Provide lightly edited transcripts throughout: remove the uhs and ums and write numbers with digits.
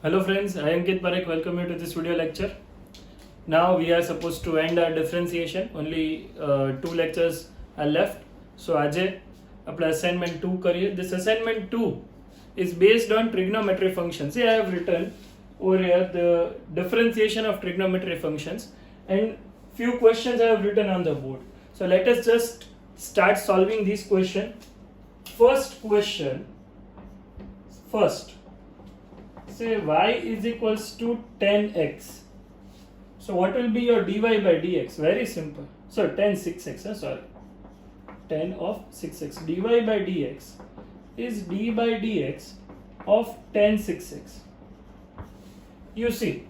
Hello friends, I am Kit Parekh. Welcome you to this video lecture. Now we are supposed to end our differentiation. Only two lectures are left. So આજે આપણે assignment 2 કરીએ. This assignment 2 is based on trigonometry functions. See, I have written over here the differentiation of trigonometry functions and few questions I have written on the board. So let us just start solving these questions. First question. Say y is equals to 10x. So what will be your dy by dx? Very simple. So 10 6x, sorry. 10 of 6x. dy by dx is d by dx of 10 6x. You see,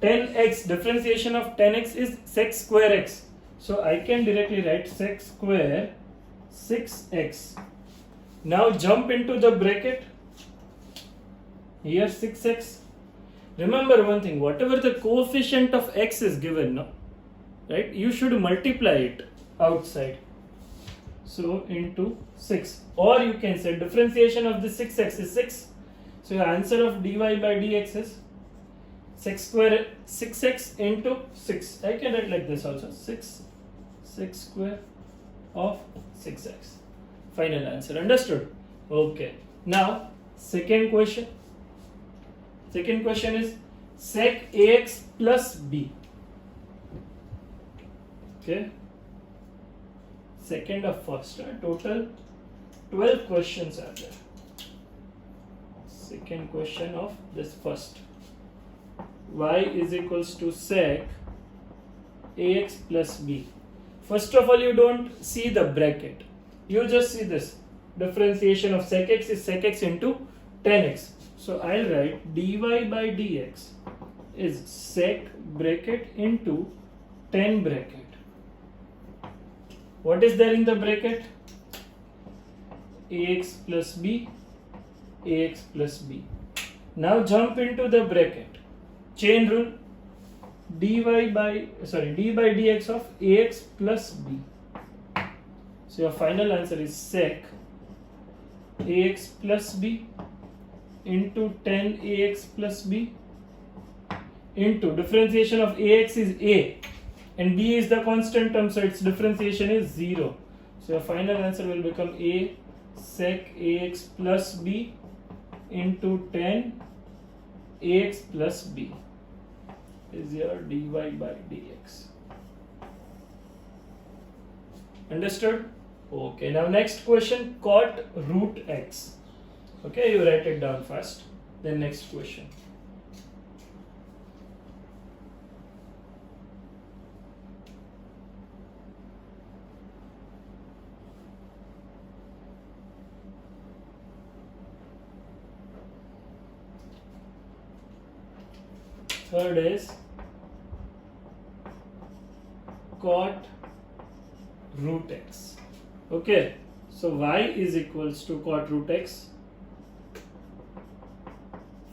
10x, differentiation of 10x is sec square x. So I can directly write sec square 6x. Now jump into the bracket. Here 6x. Remember one thing, whatever the coefficient of x is given, no? Right? You should multiply it outside. So into 6. Or you can say differentiation of the 6x is 6. So your answer of dy by dx is sec square 6x into 6. I can write like this also. 6 square of 6x. Final answer. Understood? Okay. Now, second question. Second question is sec ax plus b. Okay. Second of first. Total 12 questions are there. Second question of this first. Y is equals to sec ax plus b. First of all, you don't see the bracket. You just see this. Differentiation of sec x is sec x into 10x. So I'll write dy by dx is sec bracket into 10 bracket. What is there in the bracket? Ax plus b, ax plus b. Now jump into the bracket. Chain rule. d by dx of ax plus b. So your final answer is sec ax plus b into 10 ax plus b into differentiation of ax is a and b is the constant term, so its differentiation is 0. So your final answer will become a sec ax plus b into 10 ax plus b is your dy by dx. Understood? Okay, now next question, cot root x. Okay, you write it down first. Then next question. Third is cot root x. Okay, so y is equals to cot root x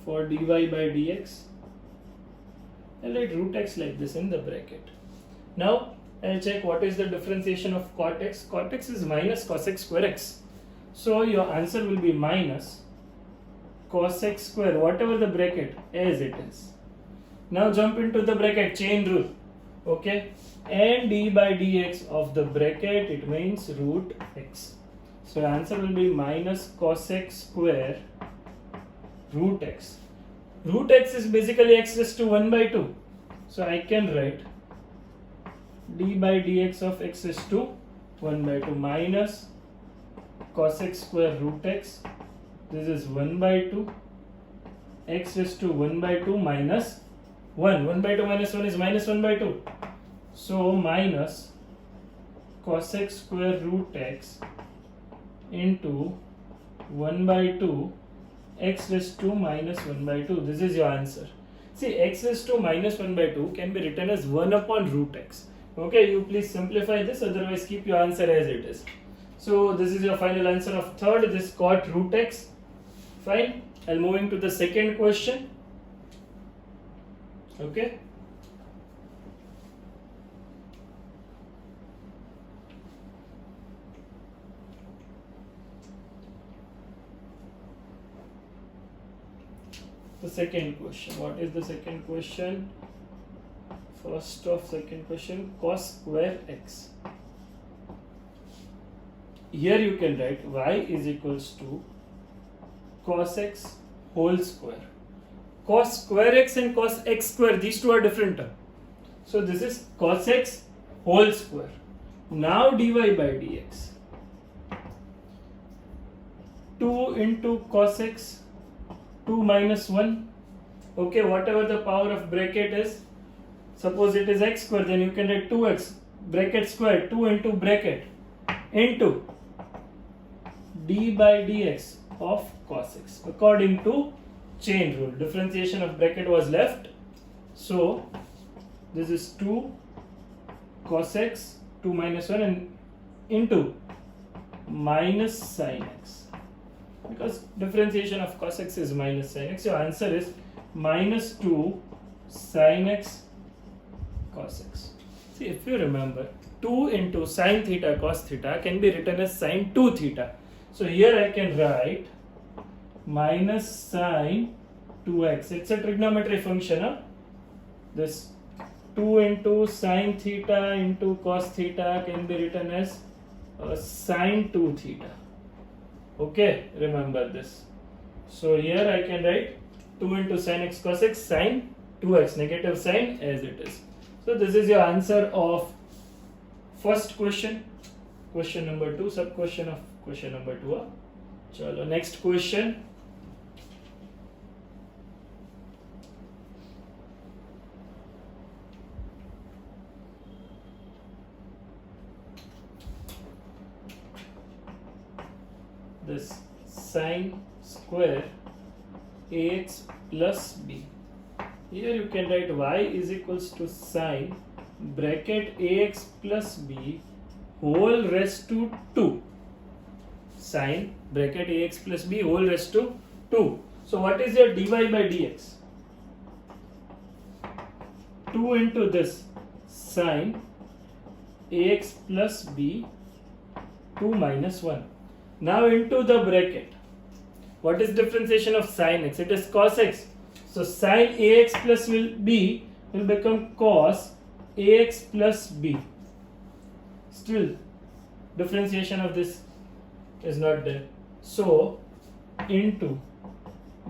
for dy by dx. I'll write root x like this in the bracket. Now I'll check what is the differentiation of cot x. Cot x is minus cosec square x. So your answer will be minus cosec square, whatever the bracket, as it is. Now jump into the bracket, chain rule. Okay, and d by dx of the bracket, it means root x. So your answer will be minus cosec square root x. Root x is basically x raised to 1 by 2. So I can write d by dx of x raised to 1 by 2 minus cosec square root x. This is 1 by 2. X raised to 1 by 2 minus 1. 1 by 2 minus 1 is minus 1 by 2. So minus cosec square root x into 1 by 2 x raised to minus 1 by 2. This is your answer. See, x raised to minus 1 by 2 can be written as 1 upon root x. Okay, you please simplify this, otherwise keep your answer as it is. So this is your final answer of third, this cot root x. Fine. I'll moving to the second question. Okay. the second question. What is the second question? First of second question, cos square x. Here you can write y is equals to cos x whole square. Cos square x and cos x square, these two are different terms. So this is cos x whole square. Now dy by dx. 2 into cos x, 2 minus 1. Okay, whatever the power of bracket is, suppose it is x square, then you can write 2x bracket square, 2 into bracket into d by dx of cos x according to chain rule. Differentiation of bracket was left, so this is 2 cos x, 2 minus 1 and into minus sin x, because differentiation of cos x is minus sin x. Your answer is minus 2 sin x cos x. See, if you remember, 2 into sin theta cos theta can be written as sin 2 theta. So here I can write minus sin 2x. It's a trigonometry function. Huh? This 2 into sin theta into cos theta can be written as sin 2 theta. Okay, remember this. So here I can write 2 into sin x cos x sin 2x, negative sign as it is. So this is your answer of first question. Question number 2, sub question of question number 2. Chalo, next question. This sin square ax plus b. Here you can write y is equals to sin bracket ax plus b whole raised to 2. Sin bracket ax plus b whole raised to 2. So what is your dy by dx? 2 into this sin ax plus b 2 minus 1. Now into the bracket. What is differentiation of sin x? It is cos x. So sin ax plus b will become cos ax plus b. Still, differentiation of this is not there. So into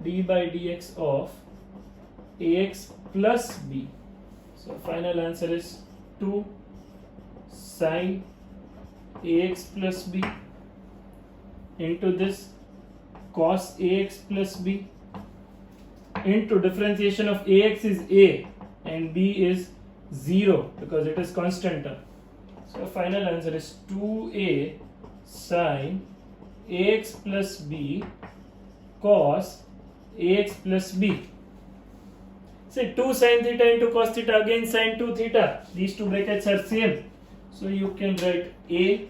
d by dx of ax plus b. So final answer is 2 sin ax plus b into this cos ax plus b into differentiation of ax is a and b is 0 because it is constant term. So final answer is 2a sin ax plus b cos ax plus b. Say 2 sin theta into cos theta, again sin 2 theta. These two brackets are same. So you can write a,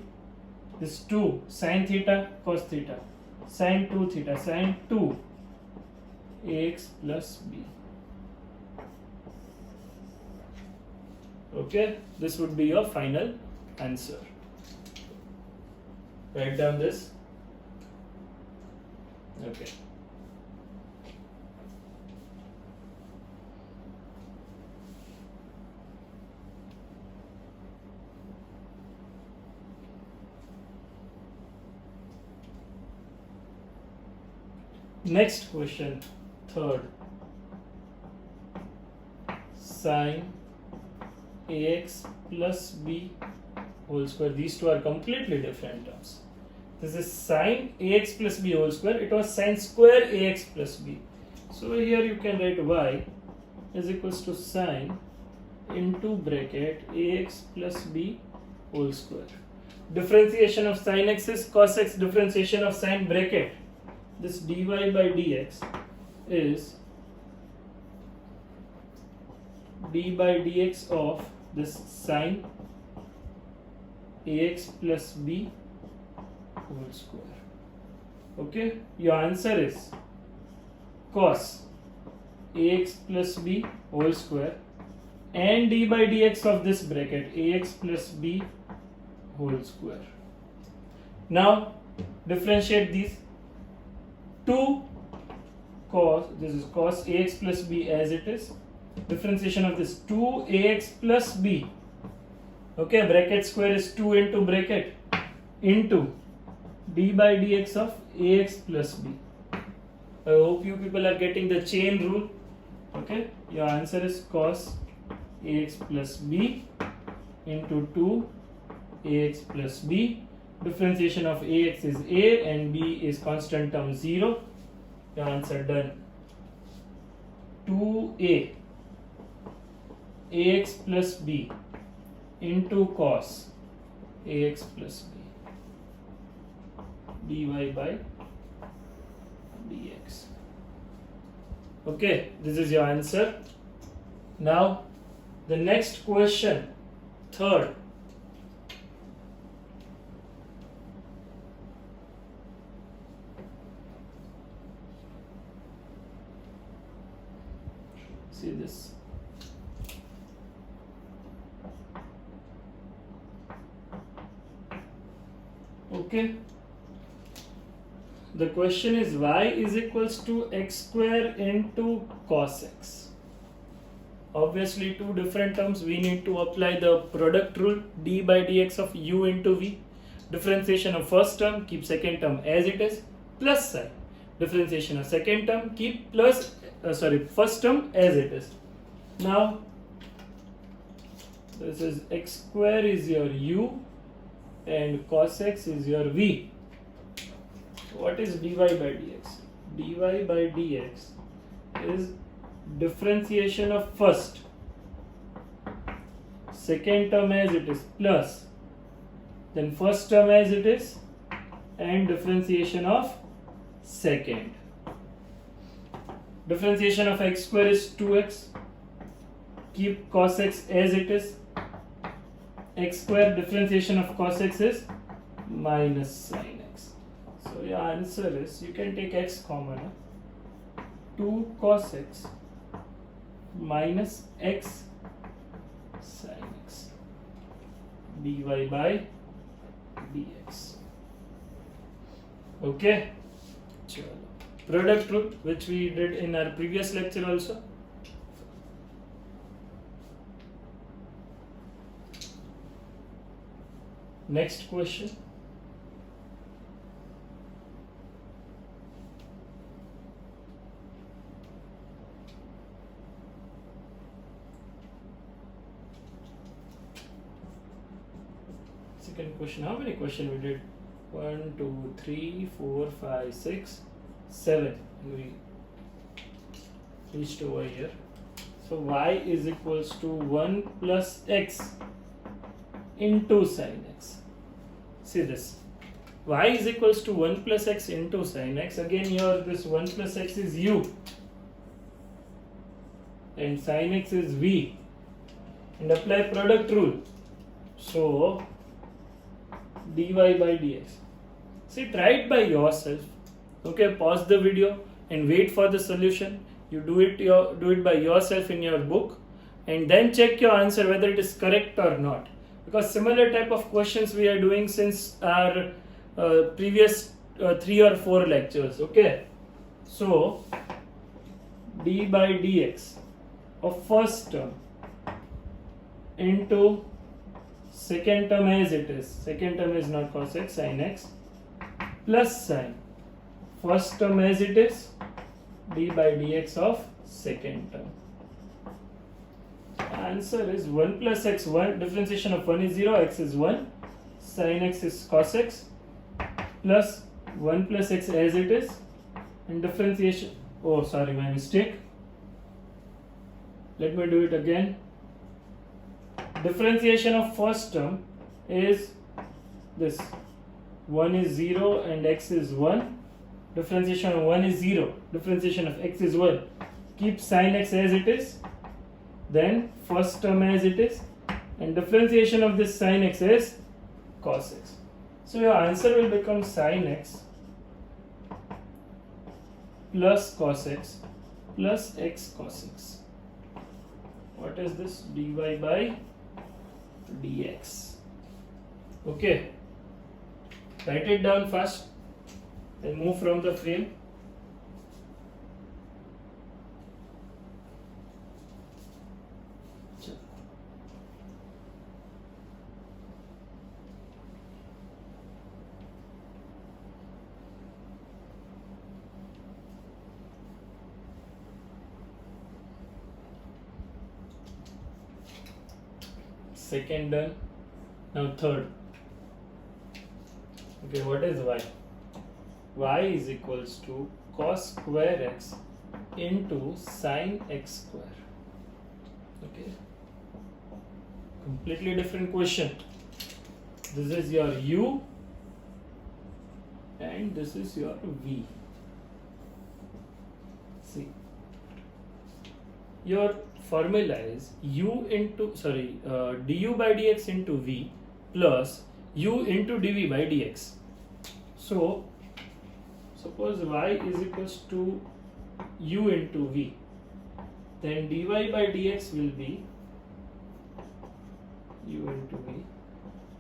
this 2 sin theta cos theta, sin 2 theta, sin 2 ax plus b. Okay, this would be your final answer. Write down this. Okay. Next question, third. Sin ax plus b whole square. These two are completely different terms. This is sin ax plus b whole square. It was sin square ax plus b. So here you can write y is equals to sin into bracket ax plus b whole square. Differentiation of sin x is cos x. Differentiation of sin bracket, this dy by dx is d by dx of this sin ax plus b whole square. Okay, your answer is cos ax plus b whole square and d by dx of this bracket ax plus b whole square. Now differentiate these. 2 this is cos ax plus b as it is. Differentiation of this 2ax plus b. Okay, bracket square is 2 into bracket into d by dx of ax plus b. I hope you people are getting the chain rule. Okay, your answer is cos ax plus b into 2 ax plus b. Differentiation of ax is a and b is constant term 0. Your answer done. 2a ax plus b into cos ax plus b dy by dx. Okay, this is your answer. Now the next question, third. See this. Okay. The question is y is equals to x square into cos x. Obviously, two different terms. We need to apply the product rule, d by dx of u into v. Differentiation of first term, keep second term as it is, plus sign. Differentiation of second term, keep first term as it is. Now, this is x square is your u and cos x is your v. What is dy by dx? Dy by dx is differentiation of first, second term as it is plus, then first term as it is, and differentiation of second. Differentiation of x square is 2x. Keep cos x as it is. X square differentiation of cos x is minus sin x. So your answer is, you can take x common. 2 cos x minus x sin x dy by dx. Okay. Product rule, which we did in our previous lecture also. Next question. Second question. How many questions we did? 1, 2, 3, 4, 5, 6, 7. We reached over here. So y is equals to 1 plus x into sin x. See this. Y is equals to 1 plus x into sin x. Again here this 1 plus x is u and sin x is v, and apply product rule. So dy by dx. See, try it by yourself. Okay, pause the video and wait for the solution. You do it by yourself in your book, and then check your answer whether it is correct or not. Because similar type of questions we are doing since our previous 3 or 4 lectures. Okay, so d by dx of first term into second term as it is. Second term is not cos x, sin x, plus sin first term as it is, d by dx of second term. Answer is 1 plus x. 1 differentiation of 1 is 0, x is 1, sin x is cos x, plus 1 plus x as it is, and differentiation, oh sorry, my mistake, let me do it again. Differentiation of first term is this, 1 is 0 and x is 1. Differentiation of 1 is 0, differentiation of x is 1. Keep sin x as it is, then first term as it is, and differentiation of this sin x is cos x. So your answer will become sin x plus cos x plus x cos x. What is this? Dy by dx. Okay, write it down first and move from the frame. second done. Now third. Okay, what is y? Y is equals to cos square x into sin x square. Okay, completely different question. This is your u and this is your v. See, your formula is du by dx into v plus u into dv by dx. So suppose y is equals to u into v, then dy by dx will be u into v,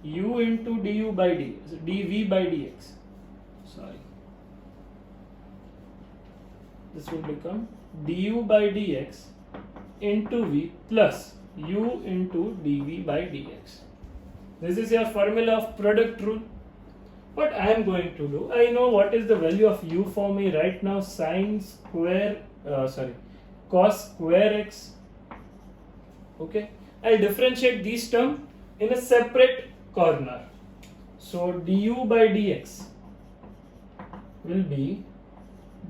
u into du by dx, dv by dx. Sorry, this will become du by dx into v plus u into dv by dx. This is your formula of product rule. What I am going to do, I know what is the value of u for me right now. Cos square x. Okay, I'll differentiate these terms in a separate corner. So du by dx will be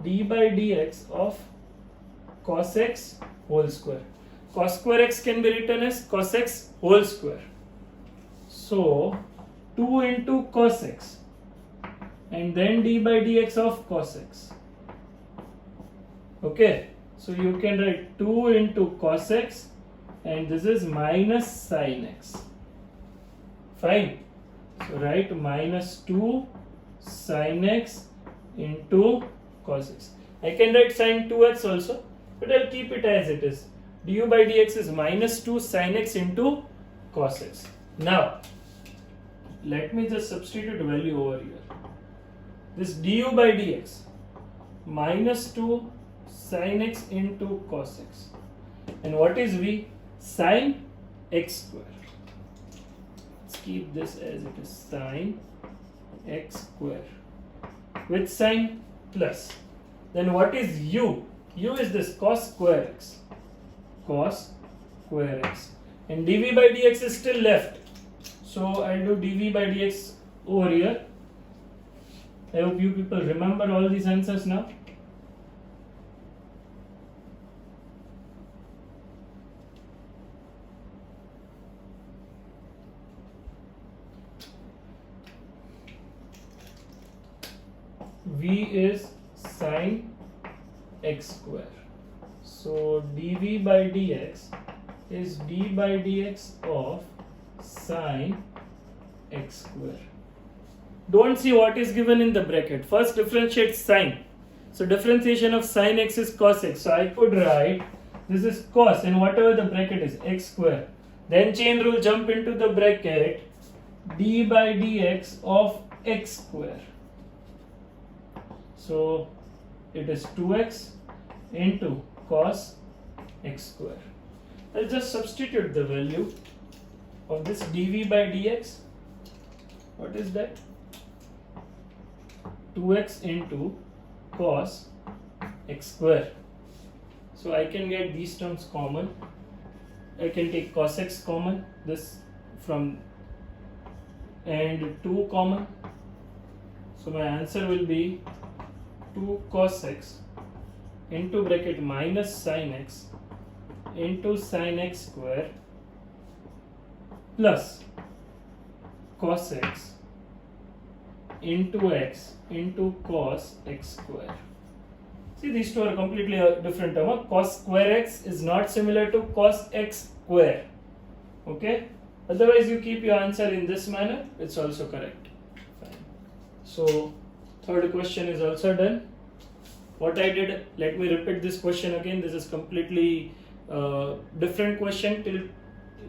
d by dx of cos x whole square. Cos square x can be written as cos x whole square. So 2 into cos x and then d by dx of cos x. Okay, so you can write 2 into cos x and this is minus sin x. Fine. So write minus 2 sin x into cos x. I can write sin 2x also, but I'll keep it as it is. Du by dx is minus 2 sin x into cos x. Now, let me just substitute value over here. This du by dx minus 2 sin x into cos x. And what is v? Sin x square. Let's keep this as it is, sin x square with sign plus. Then what is u? U is this cos square x. Cos square x. And dv by dx is still left. So I'll do dv by dx over here. I hope you people remember all these answers now. V is sin x square. So dv by dx is d by dx of sin x square. Don't see what is given in the bracket. First differentiate sin. So differentiation of sin x is cos x. So I could write this is cos and whatever the bracket is x square. Then chain rule, jump into the bracket, d by dx of x square. So it is 2x into cos x square. I'll just substitute the value of this dv by dx. What is that? 2x into cos x square. So I can get these terms common. I can take cos x common, this from, and 2 common. So my answer will be 2 cos x into bracket minus sin x into sin x square plus cos x into x into cos x square. See, these two are completely different term. Cos square x is not similar to cos x square. Okay? Otherwise, you keep your answer in this manner, it's also correct. Fine. So, third question is also done. What I did, let me repeat this question again. This is completely different question till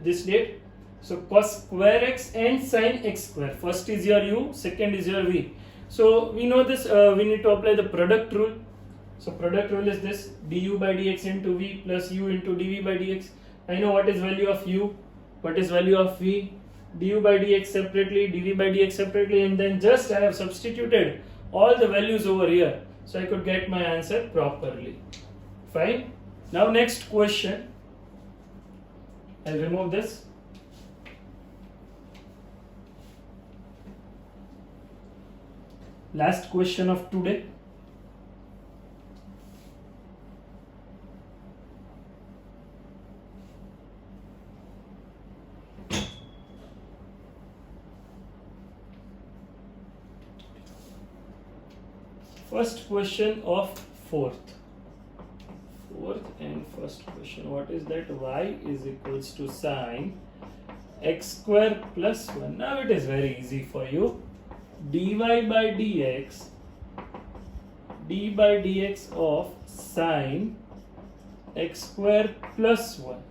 this date. So cos square x and sin x square. First is your u, second is your v. So we know this, we need to apply the product rule. So product rule is this, du by dx into v plus u into dv by dx. I know what is value of u, what is value of v, du by dx separately, dv by dx separately, and then just I have substituted all the values over here. So I could get my answer properly. Fine. Now next question. I'll remove this. last question of today. First question of fourth and first question. What is that? Y is equals to sine x square plus 1. Now it is very easy for you. dy by dx of sine x square plus 1.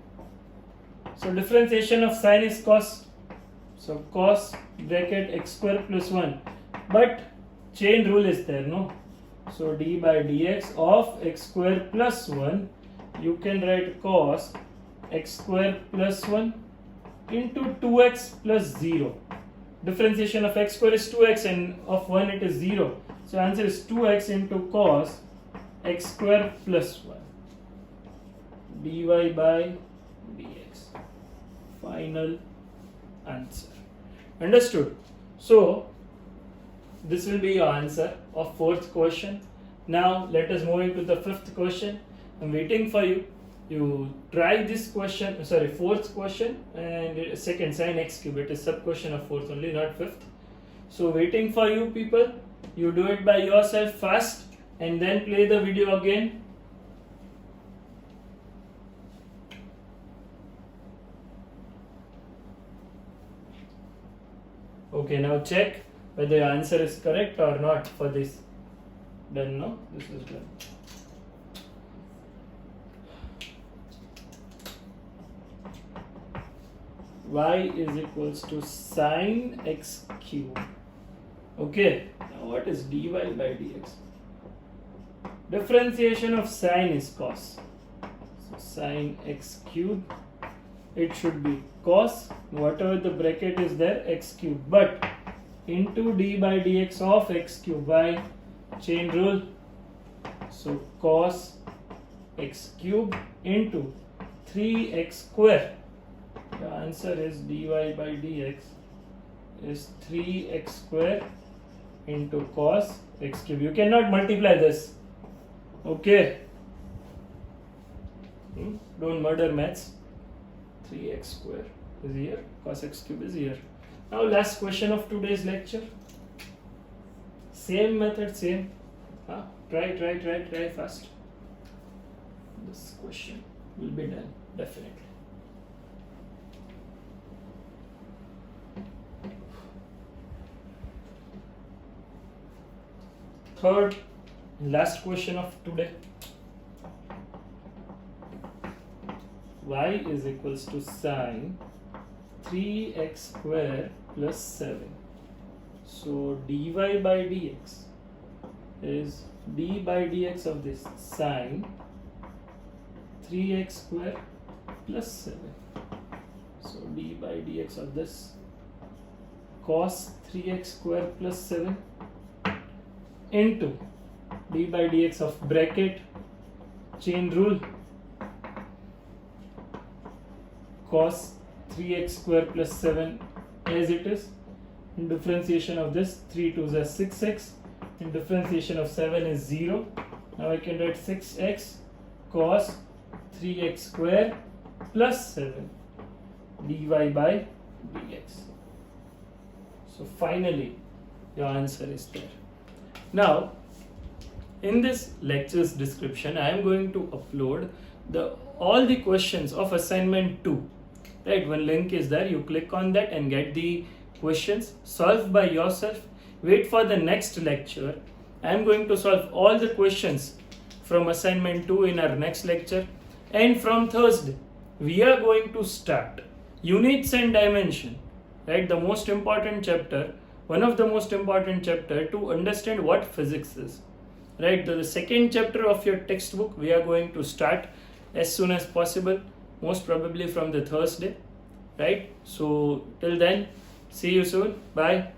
So differentiation of sine is cos. So cos bracket x square plus 1. But chain rule is there, no? So d by dx of x square plus 1, you can write cos x square plus 1 into 2x plus 0. Differentiation of x square is 2x and of 1 it is 0. So answer is 2x into cos x square plus 1 dy by dx. Final answer. Understood? So this will be your answer of fourth question. Now let us move into the fifth question. I'm waiting for you. You try this question, fourth question and second sin x cube. It is sub question of fourth only, not fifth. So waiting for you people. You do it by yourself first and then play the video again. Okay, now check whether your answer is correct or not for this. Done, no? This is done. Y is equals to sine x cube. Okay, now what is dy by dx? Differentiation of sine is cos. So sine x cube, it should be cos, whatever the bracket is there, x cube, but into d by dx of x cube by chain rule. So cos x cube into 3x square. The answer is dy by dx is 3x square into cos x cube. You cannot multiply this. Okay. Don't murder maths. 3x square is here. Cos x cube is here. Now last question of today's lecture. Same method, same. Try fast. This question will be done definitely. Third, last question of today. Y is equals to sine 3x square plus 7. So dy by dx is d by dx of this sine 3x square plus 7. So d by dx of this cos 3x square plus 7 into d by dx of bracket chain rule cos 3x square plus 7 as it is. In differentiation of this 3 2s are 6x. In differentiation of 7 is 0. Now I can write 6x cos 3x square plus 7 dy by dx. So finally your answer is there. Now in this lecture's description I am going to upload all the questions of assignment 2. Right, one link is there, you click on that and get the questions, solve by yourself. Wait for the next lecture. I am going to solve all the questions from assignment 2 in our next lecture. And from Thursday, we are going to start units and dimension. Right, the most important chapter, one of the most important chapter to understand what physics is. Right, the second chapter of your textbook we are going to start as soon as possible. Most probably from the Thursday, right? So till then, see you soon. Bye.